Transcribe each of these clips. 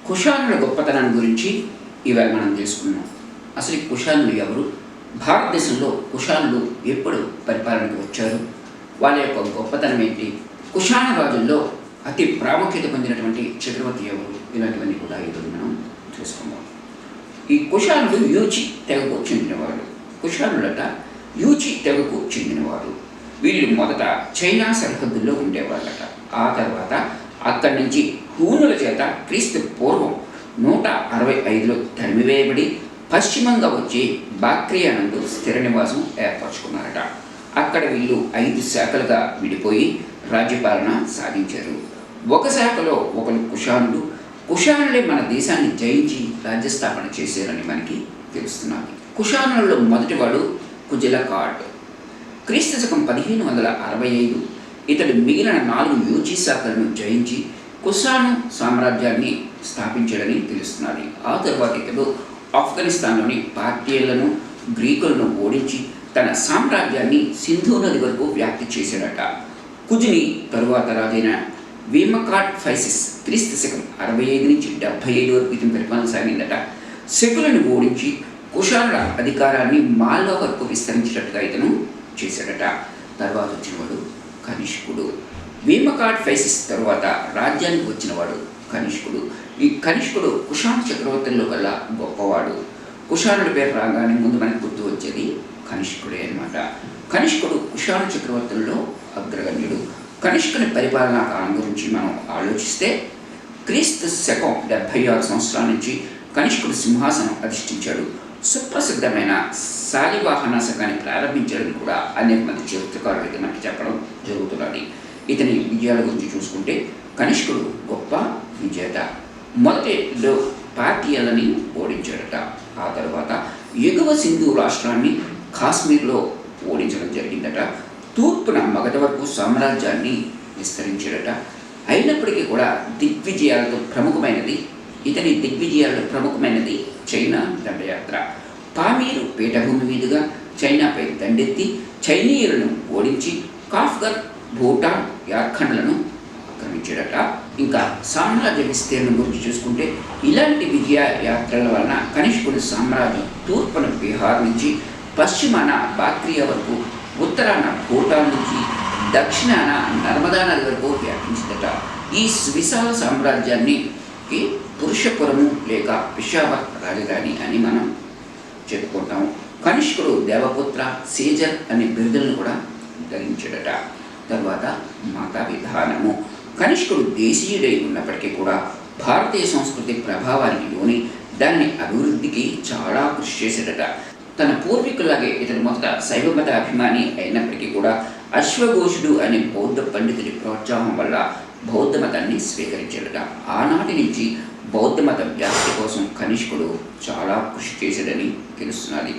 కుషానుల గొప్పతనాన్ని గురించి ఇవాళ మనం తెలుసుకున్నాం. అసలు ఈ కుషానులు ఎవరు? భారతదేశంలో కుషానులు ఎప్పుడు పరిపాలనకు వచ్చారు? వాళ్ళ యొక్క గొప్పతనం ఏంటి? కుషాణ రాజుల్లో అతి ప్రాముఖ్యత పొందినటువంటి చక్రవర్తి ఎవరు? ఇలాంటివన్నీ కూడా ఈరోజు మనం చూసుకుందాం. ఈ కుషానులు యూచి తెగకు చెందినవాడు. కుషానులట యూచి తెగకు చెందినవారు. వీళ్ళు మొదట చైనా సరిహద్దుల్లో ఉండేవాళ్ళట. ఆ తర్వాత అక్కడి నుంచి హూనుల చేత క్రీస్తు పూర్వం 165లో తరిమివేయబడి పశ్చిమంగా వచ్చి బాక్ట్రియా నందు స్థిర నివాసం ఏర్పరచుకున్నారట. అక్కడ వీళ్ళు 5 శాఖలుగా విడిపోయి రాజ్యపాలన సాగించారు. ఒక శాఖలో ఒకరు కుషానులు. కుషానులే మన దేశాన్ని జయించి రాజ్యస్థాపన చేశారని మనకి తెలుస్తున్నది. కుషానులలో మొదటివాడు కుజలకాడ్. క్రీస్తు శకం 1565 ఇతడు మిగిలిన 4 యూచి శాఖలను జయించి కుషాను సామ్రాజ్యాన్ని స్థాపించాడని తెలుస్తున్నది. ఆ తర్వాత ఇతడు ఆఫ్ఘనిస్తాన్లోని పార్టీలను గ్రీకులను ఓడించి తన సామ్రాజ్యాన్ని సింధు నది వరకు వ్యాప్తి చేశాడట. కుజుని తరువాత రాజైన వీమకాట్ ఫైసిస్ క్రీస్తు శకం 65 నుంచి 75 వరకు ఇతని పరిపాలన సాగిందట. శకులను ఓడించి కుషానుల అధికారాన్ని మాల్వా వరకు విస్తరించినట్టుగా ఇతను చేశాడట. తర్వాత వచ్చినవాడు కనిష్కుడు. వీమకాట్ ఫైసిస్ తరువాత రాజ్యానికి వచ్చినవాడు కనిష్కుడు. ఈ కనిష్కుడు కుషాను చక్రవర్తుల్లో కల్లా గొప్పవాడు. కుషానుడి పేరు రాగానే ముందు మనకు గుర్తు వచ్చేది కనిష్కుడే అన్నమాట. కనిష్కుడు కుషాను చక్రవర్తుల్లో అగ్రగణ్యుడు. కనిష్కుని పరిపాలనా కాలం గురించి మనం ఆలోచిస్తే క్రీస్తు శకం 76 సంవత్సరాల నుంచి కనిష్కుడు సింహాసనం అధిష్ఠించాడు. సుప్రసిద్ధమైన శాలివాహన శకాన్ని ప్రారంభించడం కూడా అనేక మంది చరిత్రకారులకి మనకి చెప్పడం జరుగుతున్నది. ఇతని విజయాల గురించి చూసుకుంటే కనిష్కుడు గొప్ప విజేత. మొదటిలో పార్టీలని ఓడించాడట. ఆ తర్వాత ఎగువ సింధు రాష్ట్రాన్ని కాశ్మీర్లో ఓడించడం జరిగిందట. తూర్పున మగధ వరకు సామ్రాజ్యాన్ని విస్తరించాడట. అయినప్పటికీ కూడా దిగ్విజయాలతో ప్రముఖమైనది చైనా దండయాత్ర. పామీరు పీఠభూమి మీదుగా చైనాపై దండెత్తి చైనీయులను ఓడించి కాఫ్గర్, భూటాన్, జార్ఖండ్లను ఆక్రమించాడట. ఇంకా సామ్రాజ్య విస్తీర్ణం గురించి చూసుకుంటే ఇలాంటి విజయ యాత్రల వలన కనిష్కుడి సామ్రాజ్యం తూర్పున బీహార్ నుంచి పశ్చిమాన బాక్ట్రియా వరకు, ఉత్తరాన భూటాన్ నుంచి దక్షిణాన నర్మదా నది వరకు వ్యాపించిందట. ఈ విశాల సామ్రాజ్యాన్ని పురుషపురము లేక పిషావర్ రాజధాని అని మనం చెప్పుకుంటాము. కనిష్కుడు దేవపుత్ర, సీజర్ అనే బిరుదులను కూడా ధరించాడట. తర్వాత మత విధానము. కనిష్కుడు దేశీయుడై ఉన్నప్పటికీ కూడా భారతీయ సంస్కృతి ప్రభావానికి లోని దాన్ని అభివృద్ధికి చాలా కృషి చేశాడట. తన పూర్వీకులాగే ఇతను మొదట శైవమత అభిమాని అయినప్పటికీ కూడా అశ్వఘోషుడు అనే బౌద్ధ పండితుడి ప్రోత్సాహం వల్ల బౌద్ధ మతాన్ని స్వీకరించాడట. ఆనాటి నుంచి బౌద్ధ మత వ్యాప్తి కోసం కనిష్కుడు చాలా కృషి చేశాడని తెలుస్తున్నది.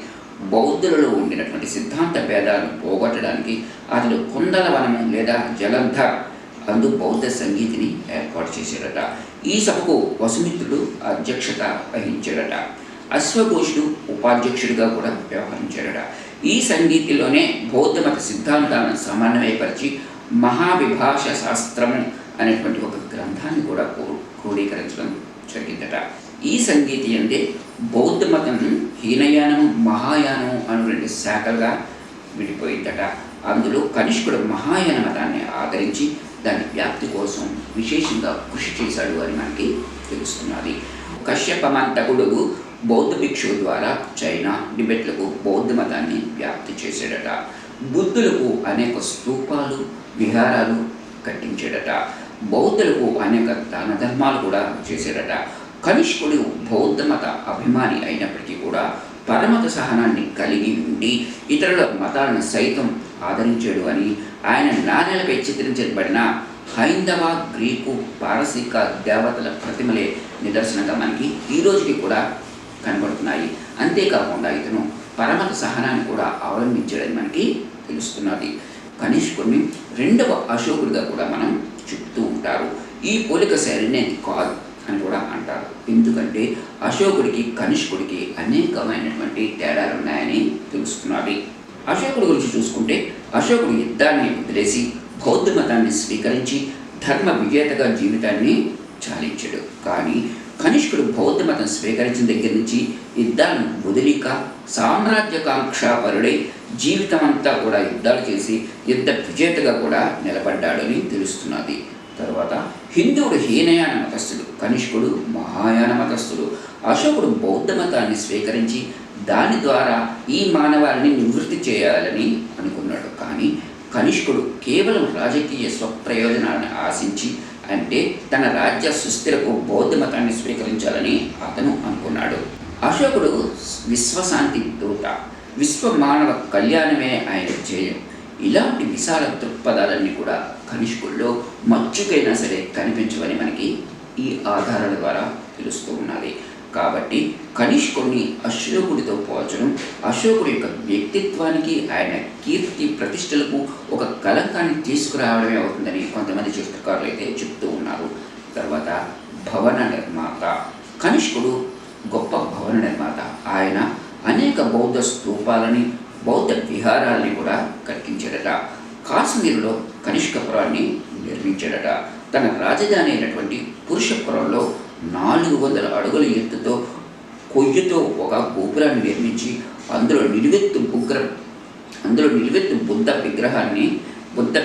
బౌద్ధులలో ఉండినటువంటి సిద్ధాంత భేదాలను పోగొట్టడానికి అతడు కుందలవనము లేదా జలంధర్ అందు బౌద్ధ సంగీతిని ఏర్పాటు చేశాడట. ఈ సభకు వసుమిత్రుడు అధ్యక్షత వహించాడట. అశ్వఘోషుడు ఉపాధ్యక్షుడిగా కూడా వ్యవహరించాడట. ఈ సంగీతిలోనే బౌద్ధ మత సిద్ధాంతాలను సమన్వయపరిచి మహావిభాష శాస్త్రము అనేటువంటి ఒక గ్రంథాన్ని కూడా క్రోడీకరించడం జరిగిందట. ఈ సంగీతి అంటే బౌద్ధ మతం హీనయానము, మహాయానము అను 2 శాఖలుగా విడిపోయిందట. అందులో కనిష్కుడు మహాయాన మతాన్ని ఆదరించి దాని వ్యాప్తి కోసం విశేషంగా కృషి చేశాడు అని మనకి తెలుస్తున్నది. కశ్యపమంతకుడు బౌద్ధ భిక్షువు ద్వారా చైనా, టిబెట్లకు బౌద్ధ మతాన్ని వ్యాప్తి చేశాడట. బుద్ధులకు అనేక స్తూపాలు, విహారాలు కట్టించాడట. బౌద్ధులకు అనేక దాన ధర్మాలు కూడా చేశాడట. కనిష్కుడు బౌద్ధ మత అభిమాని అయినప్పటికీ కూడా పరమత సహనాన్ని కలిగి ఉండి ఇతరుల మతాలను సైతం ఆదరించాడు అని ఆయన నాణేలపై చిత్రించబడిన హైందవ, గ్రీకు, పారసీక దేవతల ప్రతిమలే నిదర్శనంగా మనకి ఈ రోజుకి కూడా కనబడుతున్నాయి. అంతేకాకుండా ఇతను పరమత సహనాన్ని కూడా అవలంబించాడని మనకి తెలుస్తున్నది. కనిష్కుడిని 2వ అశోకుడిగా కూడా మనం చెప్తూ ఉంటారు. ఈ పోలిక శైలినే కాదు అని కూడా అంటారు. ఎందుకంటే అశోకుడికి కనిష్కుడికి అనేకమైనటువంటి తేడాలు ఉన్నాయని తెలుస్తున్నది. అశోకుడి గురించి చూసుకుంటే అశోకుడు యుద్ధాన్ని వదిలేసి బౌద్ధ మతాన్ని స్వీకరించి ధర్మ విజేతగా జీవితాన్ని చాలించాడు. కానీ కనిష్కుడు బౌద్ధ మతం స్వీకరించిన దగ్గర నుంచి యుద్ధాలను వదిలిక సామ్రాజ్యకాంక్షాపరుడై జీవితమంతా కూడా యుద్ధాలు చేసి యుద్ధ విజేతగా కూడా నిలబడ్డాడని తెలుస్తున్నది. తర్వాత హిందువుడు హీనయాన మతస్థుడు, కనిష్కుడు మహాయాన మతస్థుడు. అశోకుడు బౌద్ధ మతాన్ని స్వీకరించి దాని ద్వారా ఈ మానవాళిని నివృత్తి చేయాలని అనుకున్నాడు. కానీ కనిష్కుడు కేవలం రాజకీయ స్వప్రయోజనాలను ఆశించి, అంటే తన రాజ్య సుస్థిరకు బౌద్ధ మతాన్ని స్వీకరించాలని అతను అనుకున్నాడు. అశోకుడు విశ్వశాంతి దూత, విశ్వ మానవ కళ్యాణమే ఆయన ధ్యేయం. ఇలాంటి విశాల దృక్పథాలన్నీ కూడా కనిష్కుల్లో మచ్చుకైనా సరే కనిపించవని మనకి ఈ ఆధారాల ద్వారా తెలుస్తూ ఉన్నది. కాబట్టి కనిష్కుడిని అశోకుడితో పోల్చడం అశోకుడి యొక్క వ్యక్తిత్వానికి, ఆయన కీర్తి ప్రతిష్టలకు ఒక కలంకాన్ని తీసుకురావడమే అవుతుందని కొంతమంది చరిత్రకారులు అయితే చెప్తూ ఉన్నారు. తర్వాత భవన నిర్మాత, కనిష్కుడు గొప్ప భవన నిర్మాత. ఆయన అనేక బౌద్ధ స్తూపాలని, బౌద్ధ విహారాలని కూడా కట్టించాడట. కాశ్మీర్లో కనిష్కపురాన్ని నిర్మించాడట. తన రాజధాని అయినటువంటి పురుషపురంలో 400 అడుగుల ఎత్తుతో కొయ్యతో ఒక గోపురాన్ని నిర్మించి అందులో నిలువెత్తు బుద్ధ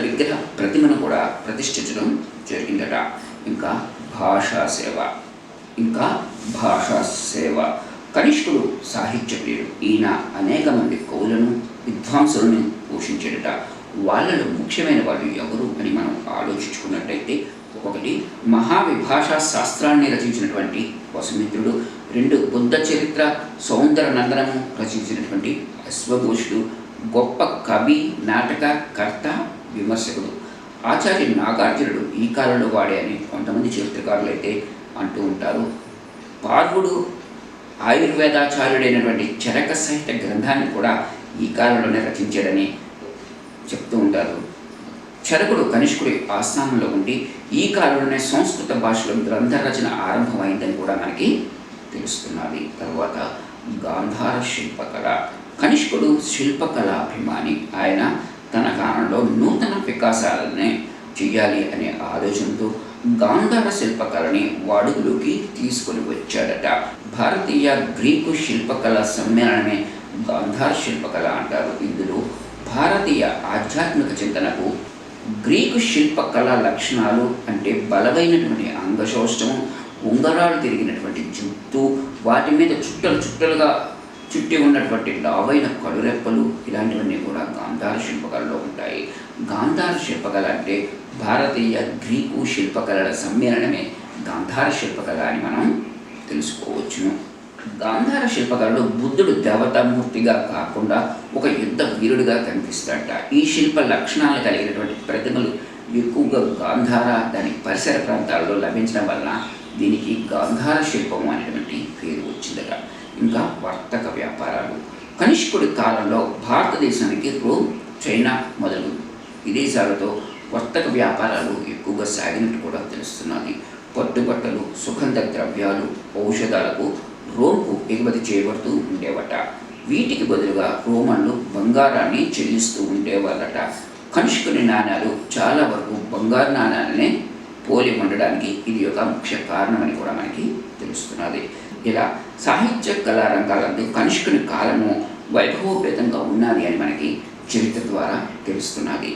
విగ్రహ ప్రతిమను కూడా ప్రతిష్ఠించడం జరిగిందట. ఇంకా భాషా సేవ. కనిష్కుడు సాహిత్య ప్రియుడు. ఈయన అనేక మంది కవులను, విద్వాంసులను పోషించాడట. వాళ్ళలో ముఖ్యమైన వాళ్ళు ఎవరు అని మనం ఆలోచించుకున్నట్టయితే, ఒకటి మహావిభాషా శాస్త్రాన్ని రచించినటువంటి వసుమిత్రుడు, 2 బుద్ధ చరిత్ర సౌందరనందనము రచించినటువంటి అశ్వఘోషుడు, గొప్ప కవి, నాటకకర్త, విమర్శకుడు. ఆచార్య నాగార్జునుడు ఈ కాలంలో వాడే అని కొంతమంది చరిత్రకారులు అయితే అంటూ ఉంటారు. పార్వుడు ఆయుర్వేదాచార్యుడైనటువంటి చరక సాహిత్య గ్రంథాన్ని కూడా ఈ కాలంలోనే రచించాడని చెప్తూ ఉంటారు. చరకుడు కనిష్కుడి ఆస్థానంలో ఉండి ఈ కాలంలోనే సంస్కృత భాషలో గ్రంథ రచన ఆరంభమైందని కూడా మనకి తెలుస్తున్నది. తర్వాత గాంధార శిల్పకళ. కనిష్కుడు శిల్పకళాభిమాని. ఆయన తన కాలంలో నూతన వికాసాలనే చేయాలి అనే ఆలోచనతో గాంధార శిల్పకళని వాడుకలోకి తీసుకొని వచ్చాడట. భారతీయ గ్రీకు శిల్పకళ సమ్మేళనమే గాంధార శిల్పకళ అంటారు. ఇందులో భారతీయ ఆధ్యాత్మిక చింతనకు గ్రీకు శిల్పకళ లక్షణాలు అంటే బలమైనటువంటి అంగశౌష్టము, ఉంగరాలు తిరిగినటువంటి జుట్టు, వాటి మీద చుట్టలుగా చుట్టి ఉన్నటువంటి లావైన కడురెప్పలు, ఇలాంటివన్నీ కూడా గాంధార శిల్పకళలో ఉంటాయి. గాంధార శిల్పకళ అంటే భారతీయ గ్రీకు శిల్పకళల సమ్మేళనమే గాంధార శిల్పకళ అని మనం తెలుసుకోవచ్చును. గాంధార శిల్పకళలో బుద్ధుడు దేవతామూర్తిగా కాకుండా ఒక యుద్ధ వీరుడిగా కనిపిస్తాడట. ఈ శిల్ప లక్షణాలు కలిగినటువంటి ప్రతిమలు ఎక్కువగా గాంధార దాని పరిసర ప్రాంతాల్లో లభించడం వలన దీనికి గాంధార శిల్పము అనేటువంటి పేరు వచ్చిందట. ఇంకా వర్తక వ్యాపారాలు. కనిష్కుడి కాలంలో భారతదేశానికి రోమ్, చైనా మొదలు విదేశాలతో వర్తక వ్యాపారాలు ఎక్కువగా సాగినట్టు కూడా తెలుస్తున్నది. పట్టుబట్టలు, సుగంధ ద్రవ్యాలు, ఔషధాలకు రోమ్కు ఎగుమతి చేయబడుతూ ఉండేవట. వీటికి బదులుగా రోమన్లు బంగారాన్ని చెల్లిస్తూ ఉండేవాళ్ళట. కనిష్కుని నాణ్యాలు చాలా వరకు బంగారు నాణ్యాలనే పోలి ఉండడానికి ఇది ఒక ముఖ్య కారణమని కూడా మనకి తెలుస్తున్నది. ఇలా సాహిత్య కళా రంగాలందు కనిష్కుని కాలము వైభవోపేతంగా ఉన్నది అని మనకి చరిత్ర ద్వారా తెలుస్తున్నది.